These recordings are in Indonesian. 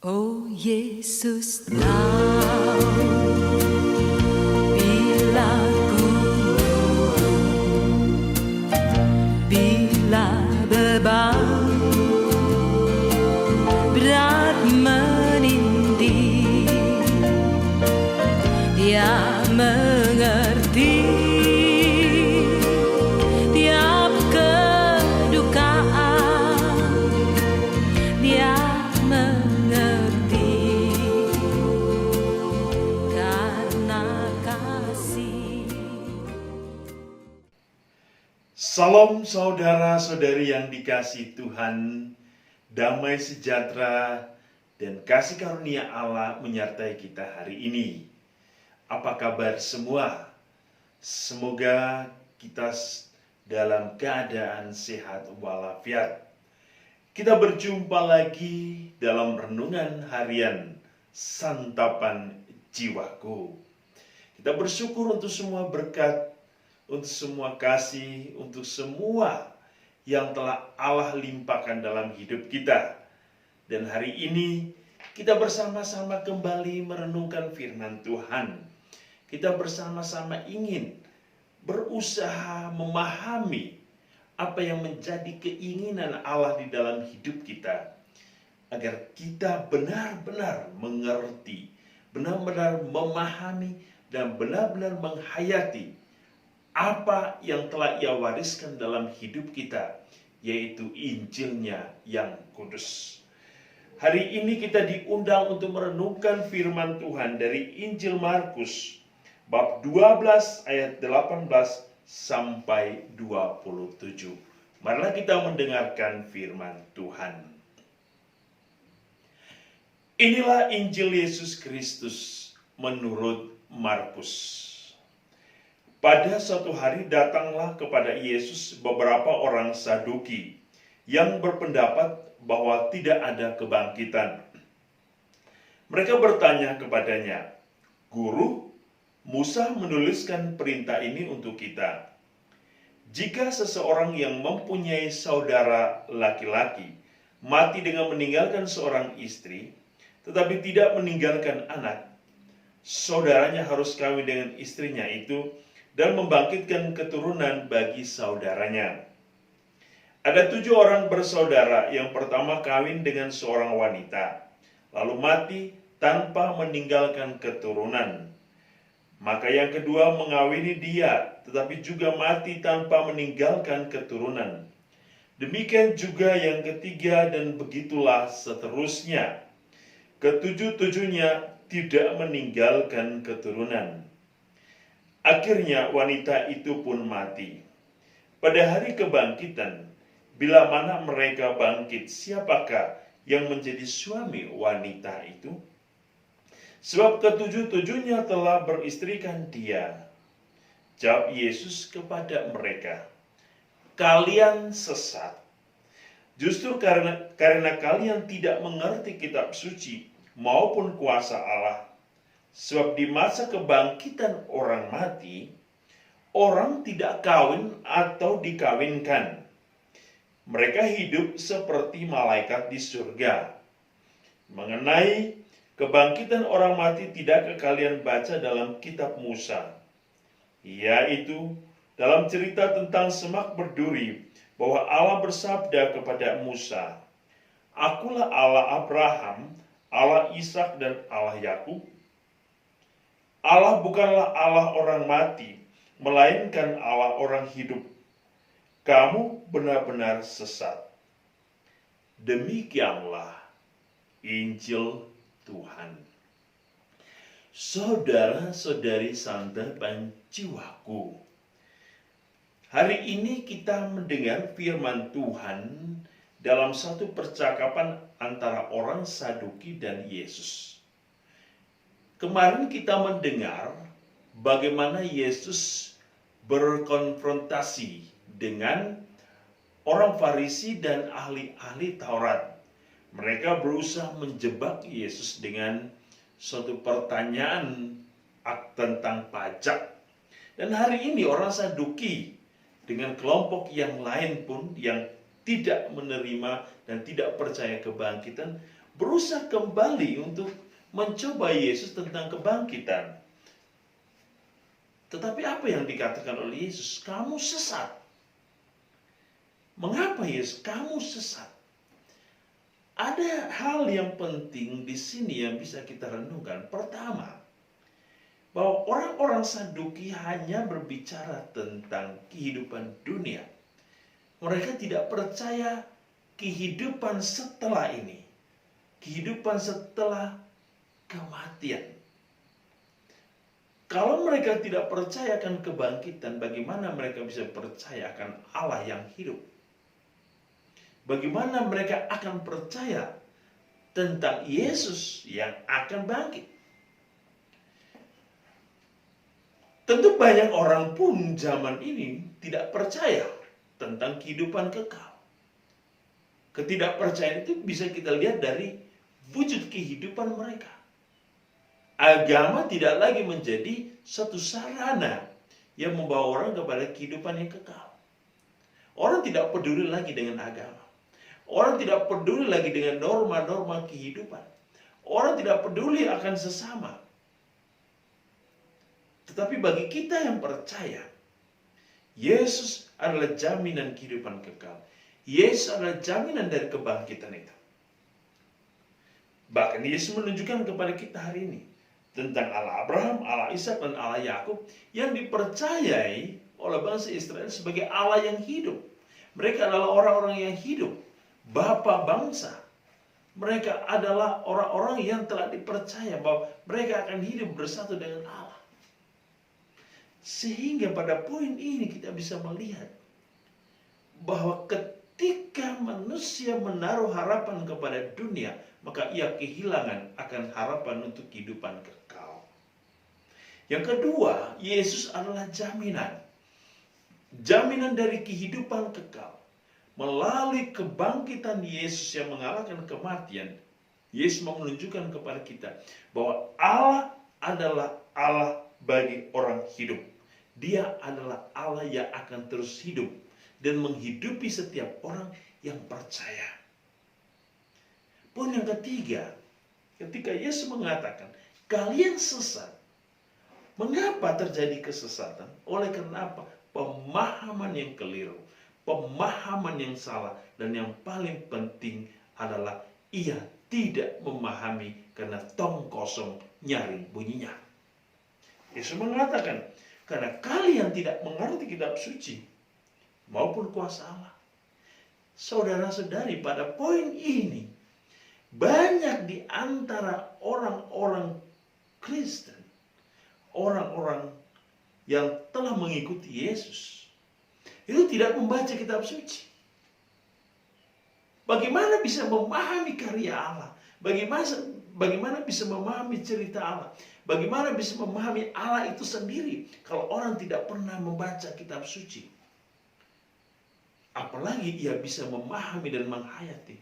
Oh Yesus, tahu bila ku bila beban berat menindih, Dia mengerti tiap kedukaan, Dia mengerti karena kasih. Salam saudara-saudari yang dikasihi Tuhan, damai sejahtera dan kasih karunia Allah menyertai kita hari ini. Apa kabar semua? Semoga kita dalam keadaan sehat walafiat. Kita berjumpa lagi dalam renungan harian Santapan Jiwaku. Kita bersyukur untuk semua berkat, untuk semua kasih, untuk semua yang telah Allah limpahkan dalam hidup kita. Dan hari ini kita bersama-sama kembali merenungkan firman Tuhan. Kita bersama-sama ingin berusaha memahami apa yang menjadi keinginan Allah di dalam hidup kita, agar kita benar-benar mengerti, benar-benar memahami, dan benar-benar menghayati apa yang telah Ia wariskan dalam hidup kita, yaitu Injilnya yang kudus. Hari ini kita diundang untuk merenungkan firman Tuhan dari Injil Markus, bab 12 ayat 18 sampai 27. Marilah kita mendengarkan firman Tuhan. Inilah Injil Yesus Kristus menurut Markus. Pada suatu hari datanglah kepada Yesus beberapa orang Saduki yang berpendapat bahwa tidak ada kebangkitan. Mereka bertanya kepadanya, "Guru, Musa menuliskan perintah ini untuk kita. Jika seseorang yang mempunyai saudara laki-laki mati dengan meninggalkan seorang istri, tetapi tidak meninggalkan anak, saudaranya harus kawin dengan istrinya itu dan membangkitkan keturunan bagi saudaranya. Ada 7 orang bersaudara. Yang pertama kawin dengan seorang wanita, lalu mati tanpa meninggalkan keturunan. Maka yang kedua mengawini dia, tetapi juga mati tanpa meninggalkan keturunan. Demikian juga yang ketiga, dan begitulah seterusnya. Ketujuh-tujuhnya tidak meninggalkan keturunan. Akhirnya wanita itu pun mati. Pada hari kebangkitan, bila mana mereka bangkit, siapakah yang menjadi suami wanita itu? Sebab ketujuh-tujuhnya telah beristrikan dia." Jawab Yesus kepada mereka, "Kalian sesat, justru karena kalian tidak mengerti kitab suci maupun kuasa Allah. Sebab di masa kebangkitan orang mati, orang tidak kawin atau dikawinkan. Mereka hidup seperti malaikat di surga. Mengenai kebangkitan orang mati, tidakkah kalian baca dalam kitab Musa, yaitu dalam cerita tentang semak berduri, bahwa Allah bersabda kepada Musa, 'Akulah Allah Abraham, Allah Ishak dan Allah Yakub.' Allah bukanlah Allah orang mati, melainkan Allah orang hidup. Kamu benar-benar sesat." Demikianlah Injil Tuhan. Saudara-saudari Santapan Jiwaku, hari ini kita mendengar firman Tuhan dalam satu percakapan antara orang Saduki dan Yesus. Kemarin kita mendengar bagaimana Yesus berkonfrontasi dengan orang Farisi dan ahli-ahli Taurat. Mereka berusaha menjebak Yesus dengan suatu pertanyaan tentang pajak. Dan hari ini orang Saduki dengan kelompok yang lain pun yang tidak menerima dan tidak percaya kebangkitan, berusaha kembali untuk mencoba Yesus tentang kebangkitan. Tetapi apa yang dikatakan oleh Yesus? Kamu sesat. Mengapa Yesus? Kamu sesat. Ada hal yang penting di sini yang bisa kita renungkan. Pertama, bahwa orang-orang Saduki hanya berbicara tentang kehidupan dunia. Mereka tidak percaya kehidupan setelah ini. Kehidupan setelah kematian. Kalau mereka tidak percaya akan kebangkitan, bagaimana mereka bisa percaya akan Allah yang hidup? Bagaimana mereka akan percaya tentang Yesus yang akan bangkit? Tentu banyak orang pun zaman ini tidak percaya tentang kehidupan kekal. Ketidakpercayaan itu bisa kita lihat dari wujud kehidupan mereka. Agama tidak lagi menjadi satu sarana yang membawa orang kepada kehidupan yang kekal. Orang tidak peduli lagi dengan agama. Orang tidak peduli lagi dengan norma-norma kehidupan. Orang tidak peduli akan sesama. Tetapi bagi kita yang percaya, Yesus adalah jaminan kehidupan kekal. Yesus adalah jaminan dari kebangkitan itu. Bahkan Yesus menunjukkan kepada kita hari ini tentang Allah Abraham, Allah Ishak, dan Allah Yakub yang dipercayai oleh bangsa Israel sebagai Allah yang hidup. Mereka adalah orang-orang yang hidup, bapa bangsa. Mereka adalah orang-orang yang telah dipercaya bahwa mereka akan hidup bersatu dengan Allah. Sehingga pada poin ini kita bisa melihat bahwa ketika manusia menaruh harapan kepada dunia, maka ia kehilangan akan harapan untuk kehidupan kekal. Yang kedua, Yesus adalah jaminan. Jaminan dari kehidupan kekal. Melalui kebangkitan Yesus yang mengalahkan kematian, Yesus mau menunjukkan kepada kita bahwa Allah adalah Allah bagi orang hidup. Dia adalah Allah yang akan terus hidup dan menghidupi setiap orang yang percaya. Poin yang ketiga, ketika Yesus mengatakan, kalian sesat. Mengapa terjadi kesesatan? Oleh karena apa? Pemahaman yang keliru, pemahaman yang salah, dan yang paling penting adalah ia tidak memahami karena tong kosong nyaring bunyinya. Yesus mengatakan, karena kalian tidak mengerti kitab suci maupun kuasa Allah. Saudara-saudari, pada poin ini banyak di antara orang-orang Kristen, orang-orang yang telah mengikuti Yesus, itu tidak membaca kitab suci. Bagaimana bisa memahami karya Allah? Bagaimana bisa memahami cerita Allah? Bagaimana bisa memahami Allah itu sendiri kalau orang tidak pernah membaca kitab suci? Apalagi ia bisa memahami dan menghayati.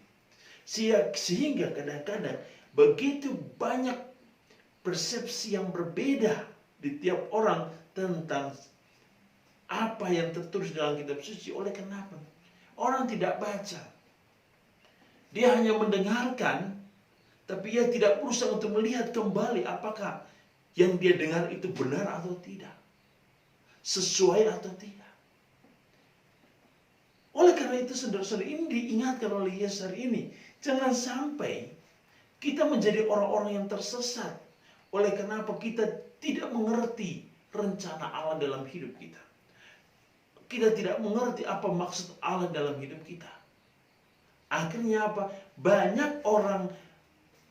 Sehingga kadang-kadang begitu banyak persepsi yang berbeda di tiap orang tentang apa yang tertulis dalam kitab suci. Oleh kenapa? Orang tidak baca. Dia hanya mendengarkan, tapi ia tidak berusaha untuk melihat kembali apakah yang dia dengar itu benar atau tidak, sesuai atau tidak. Oleh karena itu, saudara-saudara, ini diingatkan oleh Yesus hari ini. Jangan sampai kita menjadi orang-orang yang tersesat. Oleh karena apa? Kita tidak mengerti rencana Allah dalam hidup kita. Kita tidak mengerti apa maksud Allah dalam hidup kita. Akhirnya apa? Banyak orang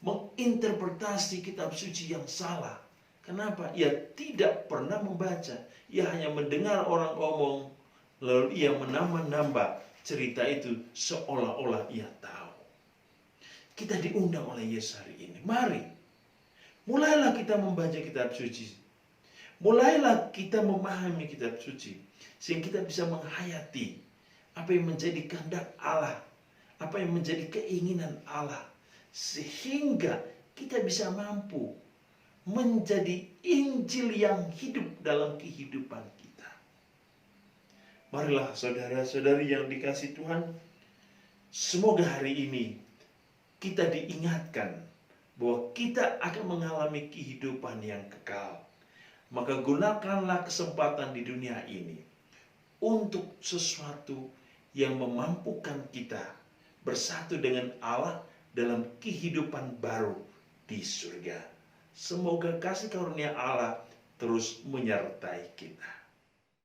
menginterpretasi kitab suci yang salah. Kenapa? Ia tidak pernah membaca. Ia hanya mendengar orang ngomong, lalu ia menambah-nambah cerita itu seolah-olah ia tahu. Kita diundang oleh Yesus hari ini. Mari, mulailah kita membaca kitab suci. Mulailah kita memahami kitab suci. Sehingga kita bisa menghayati apa yang menjadi kehendak Allah. Apa yang menjadi keinginan Allah. Sehingga kita bisa mampu menjadi Injil yang hidup dalam kehidupan kita. Marilah saudara-saudari yang dikasihi Tuhan, semoga hari ini kita diingatkan bahwa kita akan mengalami kehidupan yang kekal. Maka gunakanlah kesempatan di dunia ini untuk sesuatu yang memampukan kita bersatu dengan Allah dalam kehidupan baru di surga. Semoga kasih karunia Allah terus menyertai kita.